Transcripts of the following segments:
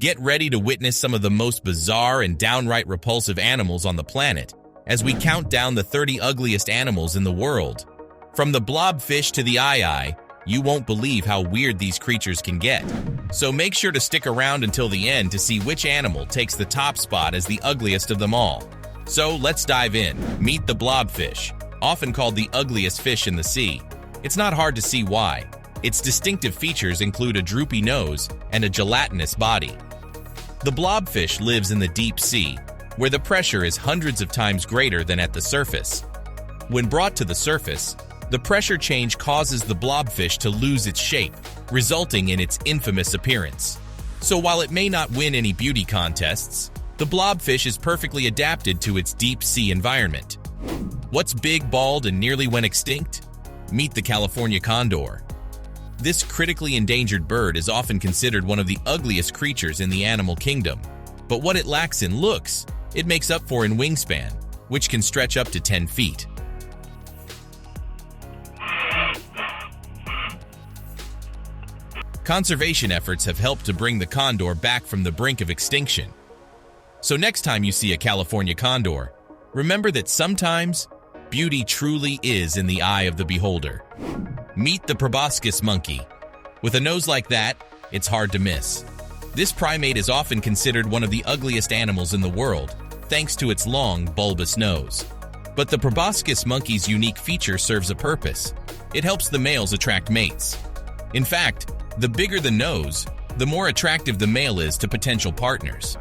Get ready to witness some of the most bizarre and downright repulsive animals on the planet as we count down the 30 ugliest animals in the world. From the blobfish to the eye, you won't believe how weird these creatures can get. So make sure to stick around until the end to see which animal takes the top spot as the ugliest of them all. So let's dive in. Meet the blobfish, often called the ugliest fish in the sea. It's not hard to see why. Its distinctive features include a droopy nose and a gelatinous body. The blobfish lives in the deep sea, where the pressure is hundreds of times greater than at the surface. When brought to the surface, the pressure change causes the blobfish to lose its shape, resulting in its infamous appearance. So while it may not win any beauty contests, the blobfish is perfectly adapted to its deep sea environment. What's big, bald, and nearly went extinct? Meet the California condor. This critically endangered bird is often considered one of the ugliest creatures in the animal kingdom. But what it lacks in looks, it makes up for in wingspan, which can stretch up to 10 feet. Conservation efforts have helped to bring the condor back from the brink of extinction. So next time you see a California condor, remember that sometimes beauty truly is in the eye of the beholder. Meet the proboscis monkey. With a nose like that, it's hard to miss. This primate is often considered one of the ugliest animals in the world, thanks to its long, bulbous nose. But the proboscis monkey's unique feature serves a purpose. It helps the males attract mates. In fact, the bigger the nose, the more attractive the male is to potential partners.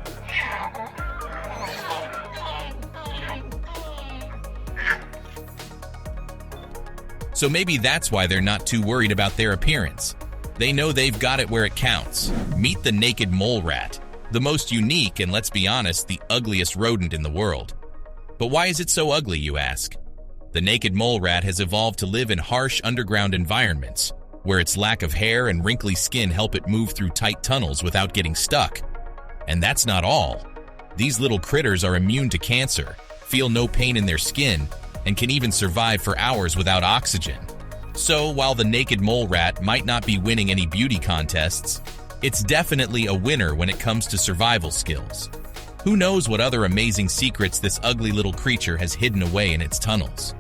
So maybe that's why they're not too worried about their appearance. They know they've got it where it counts. Meet the naked mole rat, the most unique and, let's be honest, the ugliest rodent in the world. But why is it so ugly, you ask? The naked mole rat has evolved to live in harsh underground environments, where its lack of hair and wrinkly skin help it move through tight tunnels without getting stuck. And that's not all. These little critters are immune to cancer, feel no pain in their skin, and can even survive for hours without oxygen. So while the naked mole rat might not be winning any beauty contests, it's definitely a winner when it comes to survival skills. Who knows what other amazing secrets this ugly little creature has hidden away in its tunnels?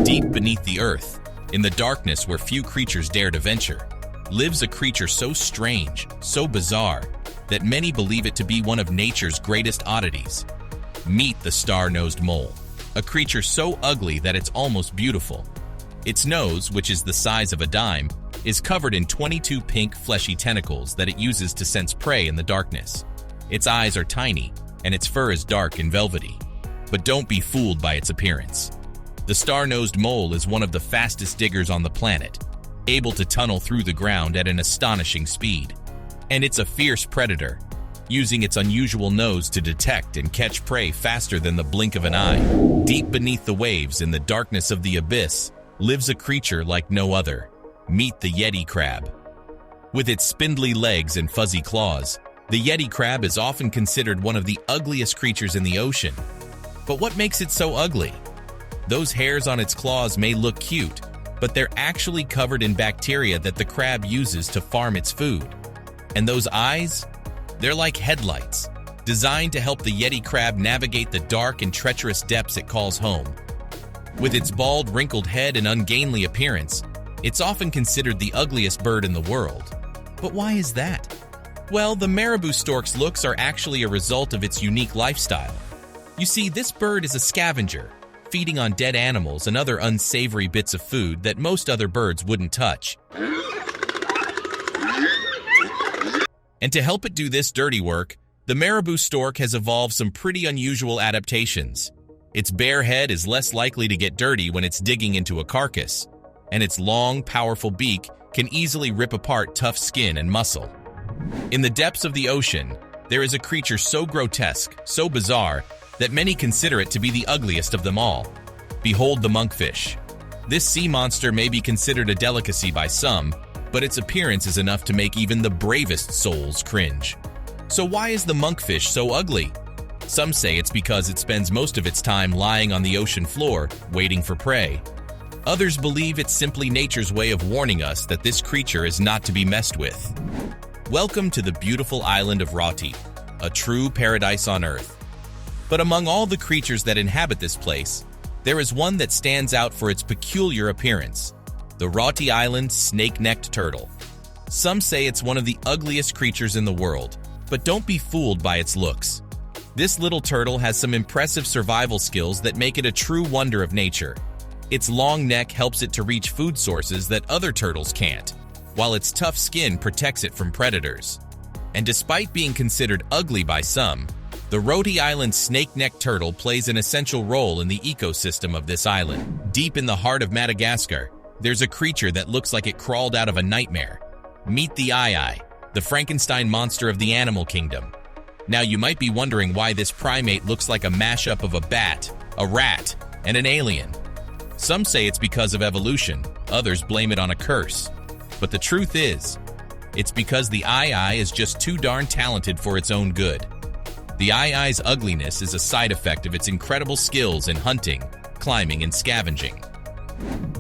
Deep beneath the earth, in the darkness where few creatures dare to venture, lives a creature so strange, so bizarre, that many believe it to be one of nature's greatest oddities. Meet the star-nosed mole, a creature so ugly that it's almost beautiful. Its nose, which is the size of a dime, is covered in 22 pink, fleshy tentacles that it uses to sense prey in the darkness. Its eyes are tiny, and its fur is dark and velvety. But don't be fooled by its appearance. The star-nosed mole is one of the fastest diggers on the planet, able to tunnel through the ground at an astonishing speed. And it's a fierce predator, using its unusual nose to detect and catch prey faster than the blink of an eye. Deep beneath the waves, in the darkness of the abyss, lives a creature like no other. Meet the Yeti crab. With its spindly legs and fuzzy claws, the Yeti crab is often considered one of the ugliest creatures in the ocean. But what makes it so ugly? Those hairs on its claws may look cute, but they're actually covered in bacteria that the crab uses to farm its food. And those eyes? They're like headlights, designed to help the Yeti crab navigate the dark and treacherous depths it calls home. With its bald, wrinkled head and ungainly appearance, it's often considered the ugliest bird in the world. But why is that? Well, the marabou stork's looks are actually a result of its unique lifestyle. You see, this bird is a scavenger, feeding on dead animals and other unsavory bits of food that most other birds wouldn't touch. And to help it do this dirty work, the marabou stork has evolved some pretty unusual adaptations. Its bare head is less likely to get dirty when it's digging into a carcass, and its long, powerful beak can easily rip apart tough skin and muscle. In the depths of the ocean, there is a creature so grotesque, so bizarre, that many consider it to be the ugliest of them all. Behold the monkfish. This sea monster may be considered a delicacy by some, but its appearance is enough to make even the bravest souls cringe. So why is the monkfish so ugly? Some say it's because it spends most of its time lying on the ocean floor, waiting for prey. Others believe it's simply nature's way of warning us that this creature is not to be messed with. Welcome to the beautiful island of Roti, a true paradise on Earth. But among all the creatures that inhabit this place, there is one that stands out for its peculiar appearance, the Roti Island snake-necked turtle. Some say it's one of the ugliest creatures in the world, but don't be fooled by its looks. This little turtle has some impressive survival skills that make it a true wonder of nature. Its long neck helps it to reach food sources that other turtles can't, while its tough skin protects it from predators. And despite being considered ugly by some, the Roti Island snake-necked turtle plays an essential role in the ecosystem of this island. Deep in the heart of Madagascar, there's a creature that looks like it crawled out of a nightmare. Meet the Ai, the Frankenstein monster of the animal kingdom. Now you might be wondering why this primate looks like a mashup of a bat, a rat, and an alien. Some say it's because of evolution, others blame it on a curse. But the truth is, it's because the Ai is just too darn talented for its own good. The Ai's ugliness is a side effect of its incredible skills in hunting, climbing, and scavenging.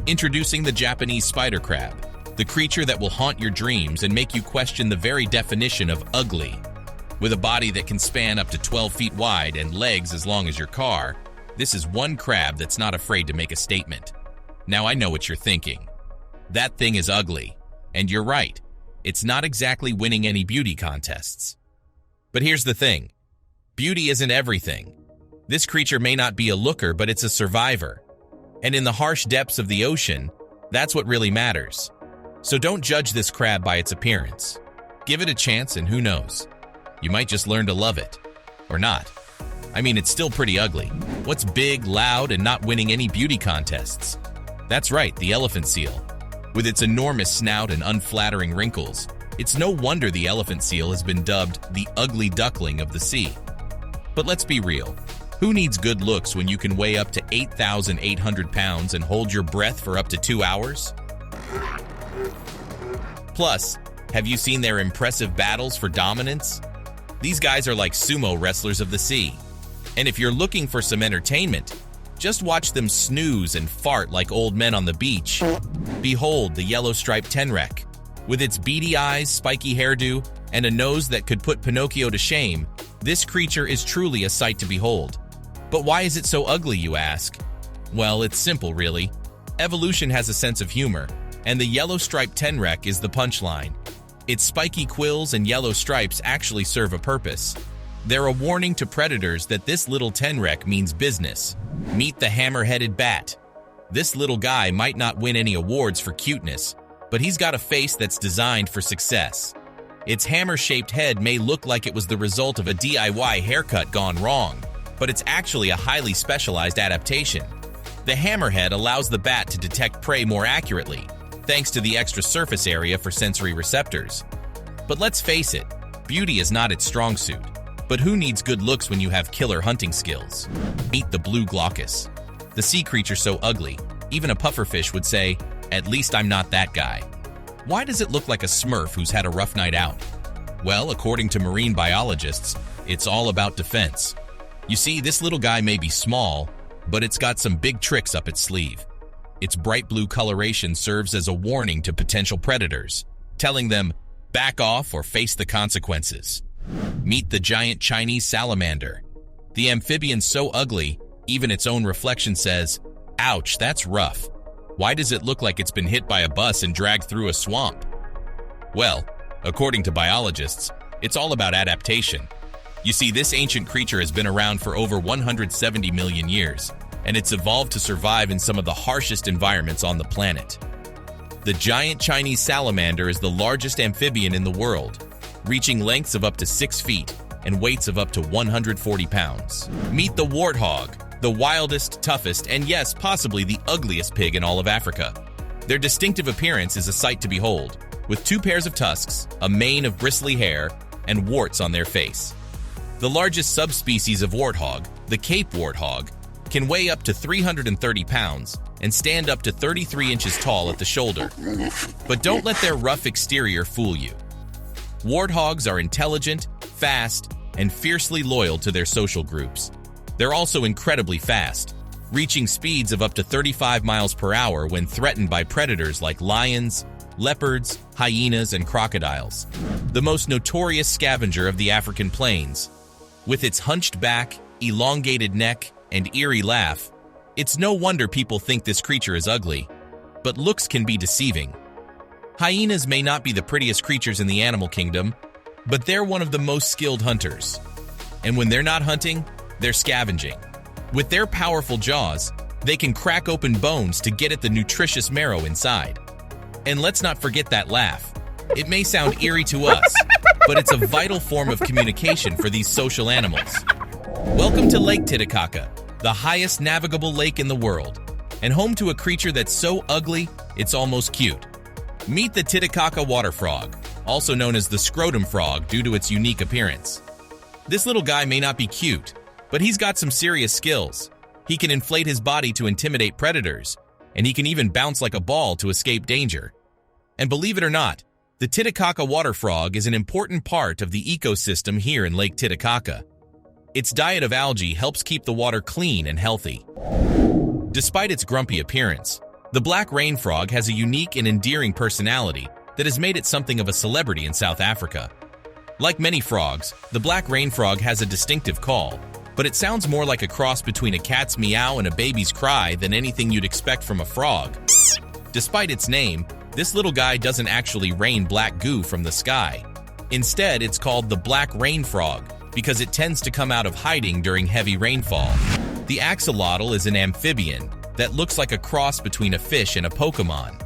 Introducing the Japanese spider crab, the creature that will haunt your dreams and make you question the very definition of ugly. With a body that can span up to 12 feet wide and legs as long as your car, this is one crab that's not afraid to make a statement. Now I know what you're thinking. That thing is ugly. And you're right, it's not exactly winning any beauty contests. But here's the thing, beauty isn't everything. This creature may not be a looker, but it's a survivor. And in the harsh depths of the ocean, that's what really matters. So don't judge this crab by its appearance. Give it a chance and who knows, you might just learn to love it. Or not. I mean, it's still pretty ugly. What's big, loud, and not winning any beauty contests? That's right, the elephant seal. With its enormous snout and unflattering wrinkles, it's no wonder the elephant seal has been dubbed the ugly duckling of the sea. But let's be real, who needs good looks when you can weigh up to 8,800 pounds and hold your breath for up to 2 hours? Plus, have you seen their impressive battles for dominance? These guys are like sumo wrestlers of the sea. And if you're looking for some entertainment, just watch them snooze and fart like old men on the beach. Behold the yellow-striped tenrec. With its beady eyes, spiky hairdo, and a nose that could put Pinocchio to shame, this creature is truly a sight to behold. But why is it so ugly, you ask? Well, it's simple, really. Evolution has a sense of humor, and the yellow-striped tenrec is the punchline. Its spiky quills and yellow stripes actually serve a purpose. They're a warning to predators that this little tenrec means business. Meet the hammer-headed bat. This little guy might not win any awards for cuteness, but he's got a face that's designed for success. Its hammer-shaped head may look like it was the result of a DIY haircut gone wrong, but it's actually a highly specialized adaptation. The hammerhead allows the bat to detect prey more accurately, thanks to the extra surface area for sensory receptors. But let's face it, beauty is not its strong suit. But who needs good looks when you have killer hunting skills? Meet the blue glaucus. The sea creature so ugly, even a pufferfish would say, "At least I'm not that guy." Why does it look like a smurf who's had a rough night out? Well, according to marine biologists, it's all about defense. You see, this little guy may be small, but it's got some big tricks up its sleeve. Its bright blue coloration serves as a warning to potential predators, telling them, back off or face the consequences. Meet the giant Chinese salamander. The amphibian's so ugly, even its own reflection says, "Ouch, that's rough. Why does it look like it's been hit by a bus and dragged through a swamp?" Well, according to biologists, it's all about adaptation. You see, this ancient creature has been around for over 170 million years, and it's evolved to survive in some of the harshest environments on the planet. The giant Chinese salamander is the largest amphibian in the world, reaching lengths of up to 6 feet and weights of up to 140 pounds. Meet the warthog, the wildest, toughest, and yes, possibly the ugliest pig in all of Africa. Their distinctive appearance is a sight to behold, with 2 pairs of tusks, a mane of bristly hair, and warts on their face. The largest subspecies of warthog, the Cape warthog, can weigh up to 330 pounds and stand up to 33 inches tall at the shoulder. But don't let their rough exterior fool you. Warthogs are intelligent, fast, and fiercely loyal to their social groups. They're also incredibly fast, reaching speeds of up to 35 miles per hour when threatened by predators like lions, leopards, hyenas, and crocodiles. the most notorious scavenger of the African plains. With its hunched back, elongated neck, and eerie laugh, it's no wonder people think this creature is ugly. But looks can be deceiving. Hyenas may not be the prettiest creatures in the animal kingdom, but they're one of the most skilled hunters. And when they're not hunting, they're scavenging. With their powerful jaws, they can crack open bones to get at the nutritious marrow inside. And let's not forget that laugh. It may sound eerie to us, but it's a vital form of communication for these social animals. Welcome to Lake Titicaca, the highest navigable lake in the world, and home to a creature that's so ugly, it's almost cute. Meet the Titicaca water frog, also known as the scrotum frog due to its unique appearance. This little guy may not be cute, but he's got some serious skills. He can inflate his body to intimidate predators, and he can even bounce like a ball to escape danger. And believe it or not, the Titicaca water frog is an important part of the ecosystem here in Lake Titicaca. Its diet of algae helps keep the water clean and healthy. Despite its grumpy appearance, the black rain frog has a unique and endearing personality that has made it something of a celebrity in South Africa. Like many frogs, the black rain frog has a distinctive call, but it sounds more like a cross between a cat's meow and a baby's cry than anything you'd expect from a frog. Despite its name, this little guy doesn't actually rain black goo from the sky. Instead, it's called the black rain frog because it tends to come out of hiding during heavy rainfall. The axolotl is an amphibian that looks like a cross between a fish and a Pokemon.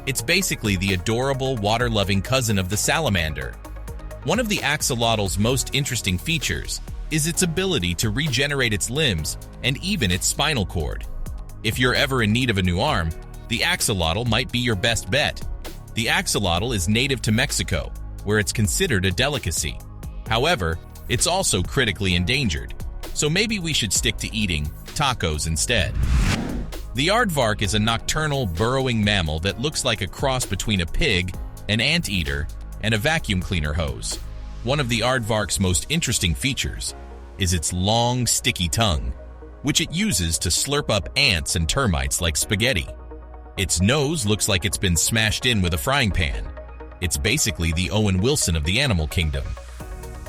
It's basically the adorable, water-loving cousin of the salamander. One of the axolotl's most interesting features is its ability to regenerate its limbs and even its spinal cord. If you're ever in need of a new arm, the axolotl might be your best bet. The axolotl is native to Mexico, where it's considered a delicacy. However, it's also critically endangered, so maybe we should stick to eating tacos instead. The aardvark is a nocturnal, burrowing mammal that looks like a cross between a pig, an anteater, and a vacuum cleaner hose. One of the aardvark's most interesting features is its long, sticky tongue, which it uses to slurp up ants and termites like spaghetti. Its nose looks like it's been smashed in with a frying pan. It's basically the Owen Wilson of the animal kingdom.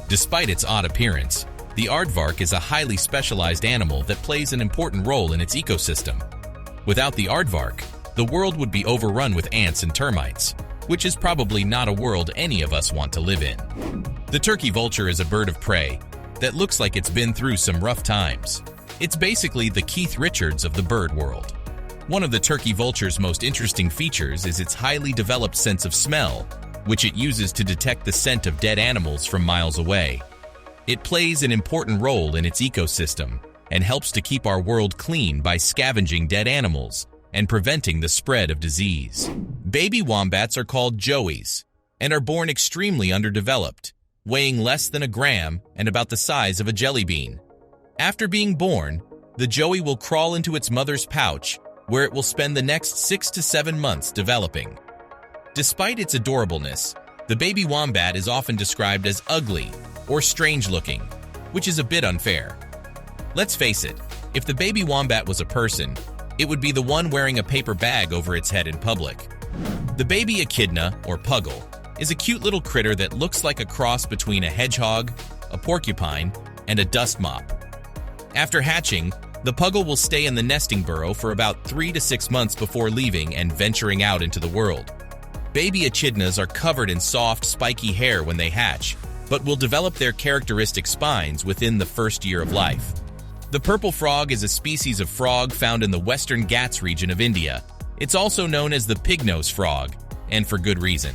Despite its odd appearance, the aardvark is a highly specialized animal that plays an important role in its ecosystem. Without the aardvark, the world would be overrun with ants and termites, which is probably not a world any of us want to live in. The turkey vulture is a bird of prey that looks like it's been through some rough times. It's basically the Keith Richards of the bird world. One of the turkey vulture's most interesting features is its highly developed sense of smell, which it uses to detect the scent of dead animals from miles away. It plays an important role in its ecosystem and helps to keep our world clean by scavenging dead animals and preventing the spread of disease. Baby wombats are called joeys and are born extremely underdeveloped, weighing less than a gram and about the size of a jelly bean. After being born, the joey will crawl into its mother's pouch, where it will spend the next 6 to 7 months developing. Despite its adorableness, the baby wombat is often described as ugly or strange-looking, which is a bit unfair. Let's face it, if the baby wombat was a person, it would be the one wearing a paper bag over its head in public. The baby echidna, or puggle, is a cute little critter that looks like a cross between a hedgehog, a porcupine, and a dust mop. After hatching, the puggle will stay in the nesting burrow for about 3 to 6 months before leaving and venturing out into the world. Baby echidnas are covered in soft, spiky hair when they hatch, but will develop their characteristic spines within the first year of life. The purple frog is a species of frog found in the Western Ghats region of India. It's also known as the pig-nosed frog, and for good reason.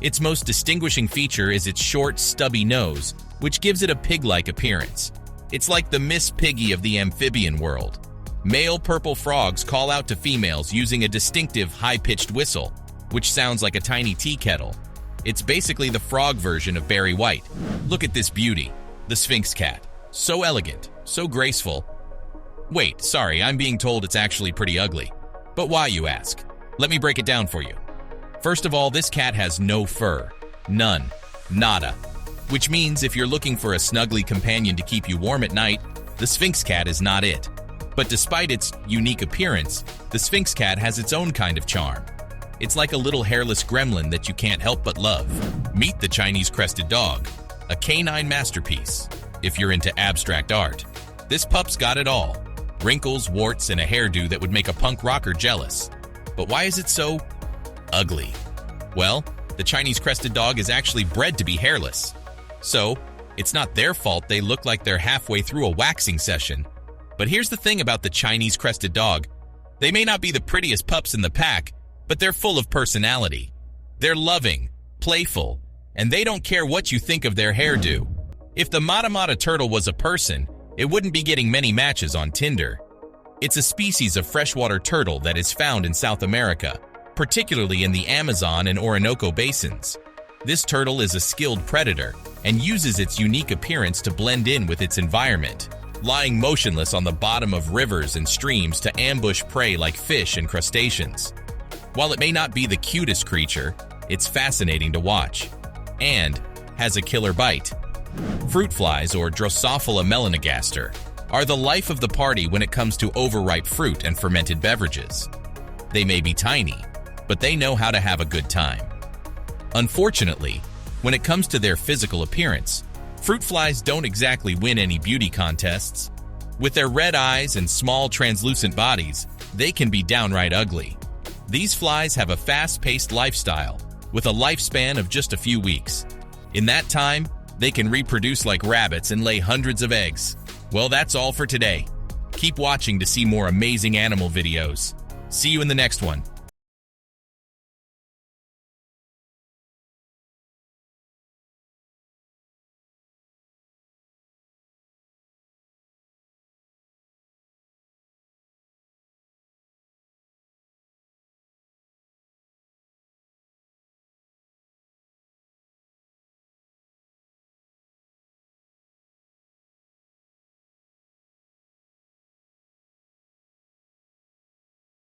Its most distinguishing feature is its short, stubby nose, which gives it a pig-like appearance. It's like the Miss Piggy of the amphibian world. Male purple frogs call out to females using a distinctive high-pitched whistle, which sounds like a tiny tea kettle. It's basically the frog version of Barry White. Look at this beauty, the Sphinx cat. So elegant, so graceful. Wait, sorry, I'm being told it's actually pretty ugly. But why, you ask? Let me break it down for you. First of all, this cat has no fur. None. Nada. Which means if you're looking for a snuggly companion to keep you warm at night, the Sphinx cat is not it. But despite its unique appearance, the Sphinx cat has its own kind of charm. It's like a little hairless gremlin that you can't help but love. Meet the Chinese crested dog, a canine masterpiece. If you're into abstract art, this pup's got it all. Wrinkles, warts, and a hairdo that would make a punk rocker jealous. But why is it so ugly? Well, the Chinese crested dog is actually bred to be hairless. So, it's not their fault they look like they're halfway through a waxing session. But here's the thing about the Chinese crested dog. They may not be the prettiest pups in the pack, but they're full of personality. They're loving, playful, and they don't care what you think of their hairdo. If the Mata Mata turtle was a person, it wouldn't be getting many matches on Tinder. It's a species of freshwater turtle that is found in South America, particularly in the Amazon and Orinoco basins. This turtle is a skilled predator and uses its unique appearance to blend in with its environment, lying motionless on the bottom of rivers and streams to ambush prey like fish and crustaceans. While it may not be the cutest creature, it's fascinating to watch and has a killer bite. Fruit flies, or Drosophila melanogaster, are the life of the party when it comes to overripe fruit and fermented beverages. They may be tiny, but they know how to have a good time. Unfortunately, when it comes to their physical appearance, fruit flies don't exactly win any beauty contests. With their red eyes and small translucent bodies, they can be downright ugly. These flies have a fast-paced lifestyle, with a lifespan of just a few weeks. In that time, they can reproduce like rabbits and lay hundreds of eggs. Well, that's all for today. Keep watching to see more amazing animal videos. See you in the next one.